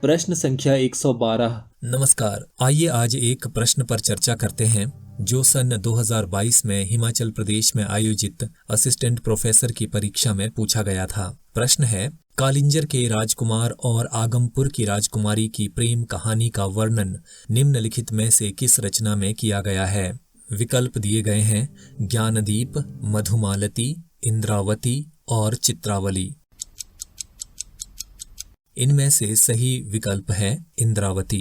प्रश्न संख्या 112। नमस्कार, आइए आज एक प्रश्न पर चर्चा करते हैं जो सन 2022 में हिमाचल प्रदेश में आयोजित असिस्टेंट प्रोफेसर की परीक्षा में पूछा गया था। प्रश्न है, कालिंजर के राजकुमार और आगमपुर की राजकुमारी की प्रेम कहानी का वर्णन निम्नलिखित में से किस रचना में किया गया है? विकल्प दिए गए हैं ज्ञानदीप, मधुमालती, इंद्रावती और चित्रावली। इनमें से सही विकल्प है इंद्रावती।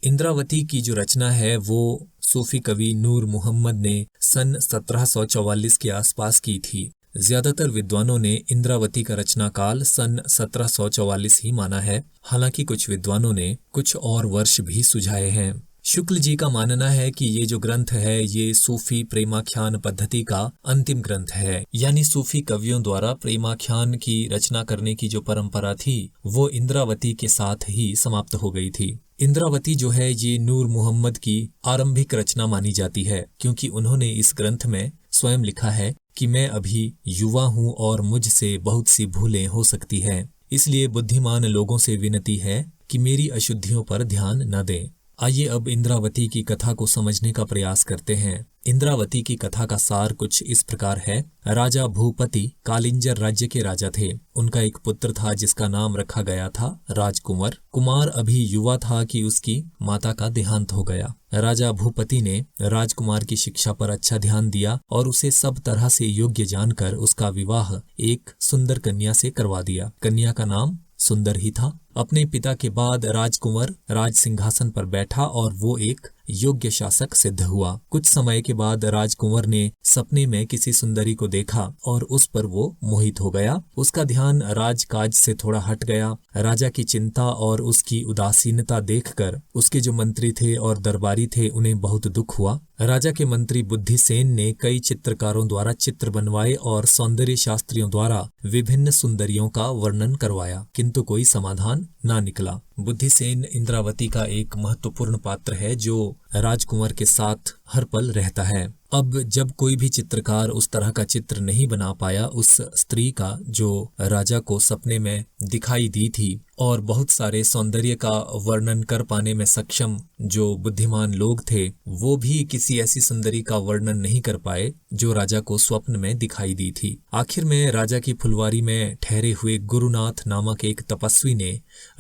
इंद्रावती की जो रचना है वो सूफी कवि नूर मोहम्मद ने सन 1744 के आसपास की थी। ज्यादातर विद्वानों ने इंद्रावती का रचना काल सन 1744 ही माना है, हालांकि कुछ विद्वानों ने कुछ और वर्ष भी सुझाए हैं। शुक्ल जी का मानना है कि ये जो ग्रंथ है ये सूफी प्रेमाख्यान पद्धति का अंतिम ग्रंथ है, यानी सूफी कवियों द्वारा प्रेमाख्यान की रचना करने की जो परंपरा थी वो इंद्रावती के साथ ही समाप्त हो गई थी। इंद्रावती जो है ये नूर मोहम्मद की आरंभिक रचना मानी जाती है, क्योंकि उन्होंने इस ग्रंथ में स्वयं लिखा है कि मैं अभी युवा हूँ और मुझसे बहुत सी भूलें हो सकती हैं, इसलिए बुद्धिमान लोगों से विनती है कि मेरी अशुद्धियों पर ध्यान न दें। आइए अब इंद्रावती की कथा को समझने का प्रयास करते हैं। इंद्रावती की कथा का सार कुछ इस प्रकार है। राजा भूपति कालिंजर राज्य के राजा थे। उनका एक पुत्र था जिसका नाम रखा गया था राजकुंवर। कुमार अभी युवा था कि उसकी माता का देहांत हो गया। राजा भूपति ने राजकुमार की शिक्षा पर अच्छा ध्यान दिया और उसे सब तरह से योग्य जानकर उसका विवाह एक सुंदर कन्या से करवा दिया। कन्या का नाम सुंदर ही था। अपने पिता के बाद राजकुंवर राज सिंहासन पर बैठा और वो एक योग्य शासक सिद्ध हुआ। कुछ समय के बाद राजकुंवर ने सपने में किसी सुंदरी को देखा और उस पर वो मोहित हो गया। उसका ध्यान राजकाज से थोड़ा हट गया। राजा की चिंता और उसकी उदासीनता देखकर उसके जो मंत्री थे और दरबारी थे उन्हें बहुत दुख हुआ। राजा के मंत्री बुद्धिसेन ने कई चित्रकारों द्वारा चित्र बनवाए और सौंदर्य शास्त्रियों द्वारा विभिन्न सुंदरियों का वर्णन करवाया, किंतु कोई समाधान ना निकला। बुद्धिसेन इंद्रावती का एक महत्वपूर्ण पात्र है जो राजकुंवर के साथ हर पल रहता है। अब जब कोई भी चित्रकार उस तरह का चित्र नहीं बना पाया उस स्त्री का जो राजा को सपने में दिखाई दी थी, और बहुत सारे सौंदर्य का वर्णन कर पाने में सक्षम जो बुद्धिमान लोग थे वो भी किसी ऐसी सुंदरी का वर्णन नहीं कर पाए जो राजा को स्वप्न में दिखाई दी थी। आखिर में राजा की फुलवारी में ठहरे हुए गुरुनाथ नामक एक तपस्वी ने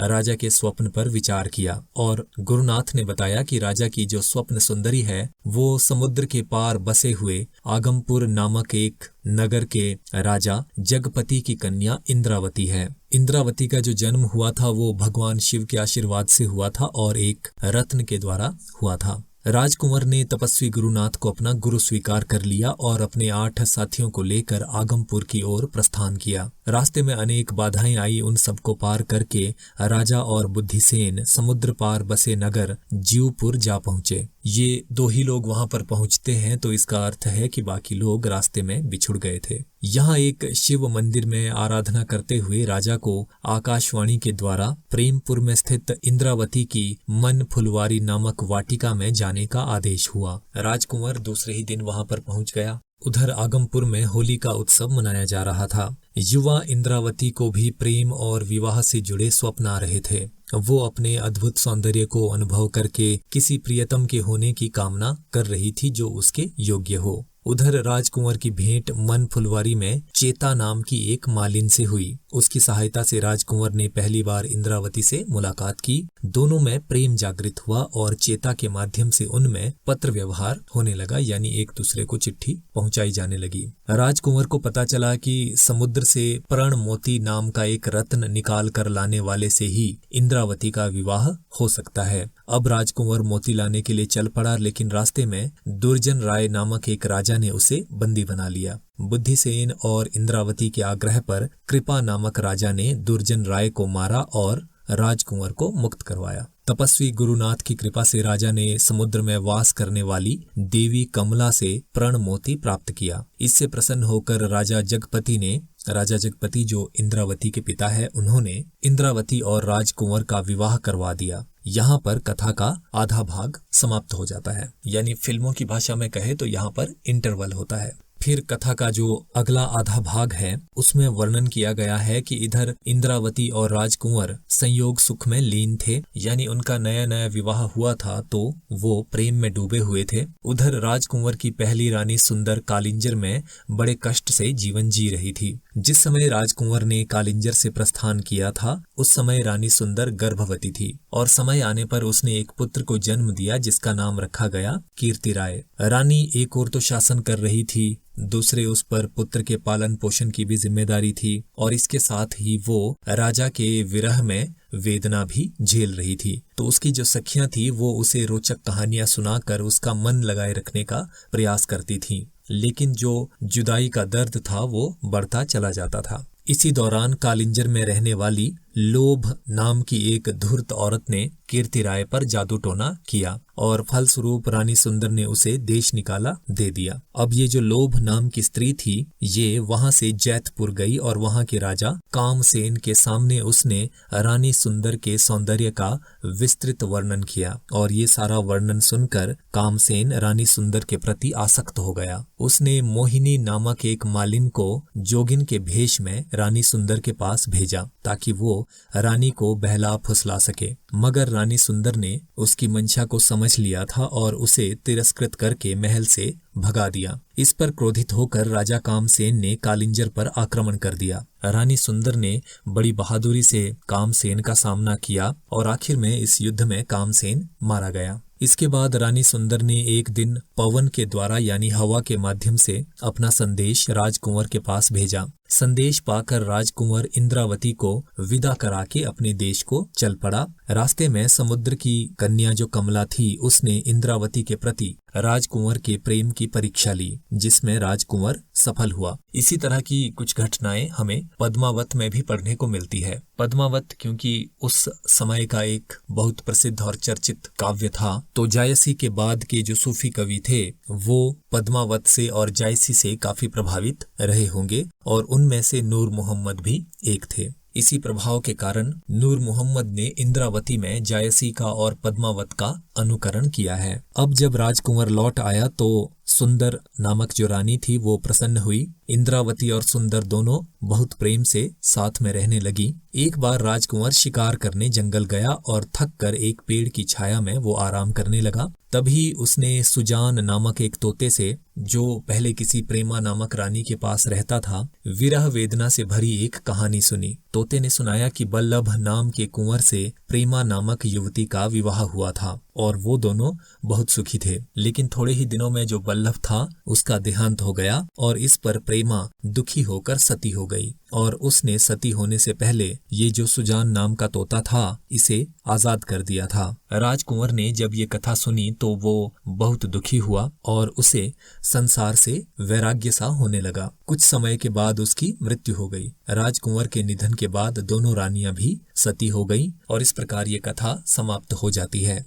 राजा के स्वप्न पर विचार किया और गुरुनाथ ने बताया कि राजा की जो स्वप्न सुंदरी है वो समुद्र के पार बसे हुए आगमपुर नामक एक नगर के राजा जगपति की कन्या इंद्रावती है। इंद्रावती का जो जन्म हुआ था वो भगवान शिव के आशीर्वाद से हुआ था और एक रत्न के द्वारा हुआ था। राजकुंवर ने तपस्वी गुरुनाथ को अपना गुरु स्वीकार कर लिया और अपने 8 साथियों को लेकर आगमपुर की ओर प्रस्थान किया। रास्ते में अनेक बाधाएं आई। उन सबको पार करके राजा और बुद्धिसेन समुद्र पार बसे नगर जीवपुर जा पहुंचे। ये 2 ही लोग वहां पर पहुंचते हैं तो इसका अर्थ है कि बाकी लोग रास्ते में बिछुड़ गए थे। यहाँ एक शिव मंदिर में आराधना करते हुए राजा को आकाशवाणी के द्वारा प्रेमपुर में स्थित इंद्रावती की मन फुलवारी नामक वाटिका में जाने का आदेश हुआ। राजकुंवर दूसरे ही दिन वहां पर पहुंच गया। उधर आगमपुर में होली का उत्सव मनाया जा रहा था। युवा इंद्रावती को भी प्रेम और विवाह से जुड़े स्वप्न आ रहे थे। वो अपने अद्भुत सौंदर्य को अनुभव करके किसी प्रियतम के होने की कामना कर रही थी जो उसके योग्य हो। उधर राजकुंवर की भेंट मन फुलवारी में चेता नाम की एक मालिन से हुई। उसकी सहायता से राजकुंवर ने पहली बार इंद्रावती से मुलाकात की। दोनों में प्रेम जागृत हुआ और चेता के माध्यम से उनमें पत्र व्यवहार होने लगा, यानी एक दूसरे को चिट्ठी पहुंचाई जाने लगी। राजकुंवर को पता चला कि समुद्र से प्रण मोती नाम का एक रत्न निकाल कर लाने वाले से ही इंद्रावती का विवाह हो सकता है। अब राजकुंवर मोती लाने के लिए चल पड़ा, लेकिन रास्ते में दुर्जन राय नामक एक राजा ने उसे बंदी बना लिया। बुद्धिसेन और इंद्रावती के आग्रह पर कृपा नामक राजा ने दुर्जन राय को मारा और राजकुंवर को मुक्त करवाया। तपस्वी गुरुनाथ की कृपा से राजा ने समुद्र में वास करने वाली देवी कमला से प्रण मोती प्राप्त किया। इससे प्रसन्न होकर राजा जगपति जो इंद्रावती के पिता है, उन्होंने इंद्रावती और राजकुंवर का विवाह करवा दिया। यहाँ पर कथा का आधा भाग समाप्त हो जाता है, यानी फिल्मों की भाषा में कहे तो यहाँ पर इंटरवल होता है। फिर कथा का जो अगला आधा भाग है उसमें वर्णन किया गया है कि इधर इंद्रावती और राजकुंवर संयोग सुख में लीन थे, यानी उनका नया नया विवाह हुआ था तो वो प्रेम में डूबे हुए थे। उधर राजकुंवर की पहली रानी सुंदर कालिंजर में बड़े कष्ट से जीवन जी रही थी। जिस समय राजकुंवर ने कालिंजर से प्रस्थान किया था उस समय रानी सुंदर गर्भवती थी और समय आने पर उसने एक पुत्र को जन्म दिया जिसका नाम रखा गया कीर्तिराय। रानी एक ओर तो शासन कर रही थी, दूसरे उस पर पुत्र के पालन पोषण की भी जिम्मेदारी थी और इसके साथ ही वो राजा के विरह में वेदना भी झेल रही थी। तो उसकी जो सखियां थी वो उसे रोचक कहानियां सुनाकर उसका मन लगाए रखने का प्रयास करती थीं, लेकिन जो जुदाई का दर्द था वो बढ़ता चला जाता था। इसी दौरान कालिंजर में रहने वाली लोभ नाम की एक धूर्त औरत ने कीर्तिराय पर जादू टोना किया और फलस्वरूप रानी सुंदर ने उसे देश निकाला दे दिया। अब ये जो लोभ नाम की स्त्री थी ये वहां से जैतपुर गई और वहां के राजा कामसेन के सामने उसने रानी सुंदर के सौंदर्य का विस्तृत वर्णन किया और ये सारा वर्णन सुनकर कामसेन रानी सुंदर के प्रति आसक्त हो गया। उसने मोहिनी नामक एक मालिन को जोगिन के भेष में रानी सुंदर के पास भेजा ताकि वो रानी को बहला फुसला सके, मगर रानी सुंदर ने उसकी मंशा को समझ लिया था और उसे तिरस्कृत करके महल से भगा दिया। इस पर क्रोधित होकर राजा कामसेन ने कालिंजर पर आक्रमण कर दिया। रानी सुंदर ने बड़ी बहादुरी से कामसेन का सामना किया और आखिर में इस युद्ध में कामसेन मारा गया। इसके बाद रानी सुंदर ने एक दिन पवन के द्वारा यानी हवा के माध्यम से अपना संदेश राजकुंवर के पास भेजा। संदेश पाकर राजकुंवर इंद्रावती को विदा करा के अपने देश को चल पड़ा। रास्ते में समुद्र की कन्या जो कमला थी उसने इंद्रावती के प्रति राजकुंवर के प्रेम की परीक्षा ली जिसमें राजकुंवर सफल हुआ। इसी तरह की कुछ घटनाएं हमें पद्मावत में भी पढ़ने को मिलती है। पद्मावत क्योंकि उस समय का एक बहुत प्रसिद्ध और चर्चित काव्य था, तो जायसी के बाद के जो सूफी कवि थे वो पद्मावत से और जायसी से काफी प्रभावित रहे होंगे और उनमें से नूर मोहम्मद भी एक थे। इसी प्रभाव के कारण नूर मोहम्मद ने इंद्रावती में जायसी का और पद्मावत का अनुकरण किया है। अब जब राजकुंवर लौट आया तो सुंदर नामक जो रानी थी वो प्रसन्न हुई। इंद्रावती और सुंदर दोनों बहुत प्रेम से साथ में रहने लगी। एक बार राजकुंवर शिकार करने जंगल गया और थक कर एक पेड़ की छाया में वो आराम करने लगा। तभी उसने सुजान नामक एक तोते से, जो पहले किसी प्रेमा नामक रानी के पास रहता था, विरह वेदना से भरी एक कहानी सुनी। तोते ने सुनाया कि बल्लभ नाम के कुंवर से प्रेमा नामक युवती का विवाह हुआ था और वो दोनों बहुत सुखी थे, लेकिन थोड़े ही दिनों में जो बल्लभ था उसका देहांत हो गया और इस पर प्रेमा दुखी होकर सती हो गई और उसने सती होने से पहले ये जो सुजान नाम का तोता था इसे आजाद कर दिया था। राजकुंवर ने जब ये कथा सुनी तो वो बहुत दुखी हुआ और उसे संसार से वैराग्य सा होने लगा। कुछ समय के बाद उसकी मृत्यु हो गई। राजकुंवर के निधन के बाद दोनों रानियां भी सती हो गई और इस प्रकार ये कथा समाप्त हो जाती है।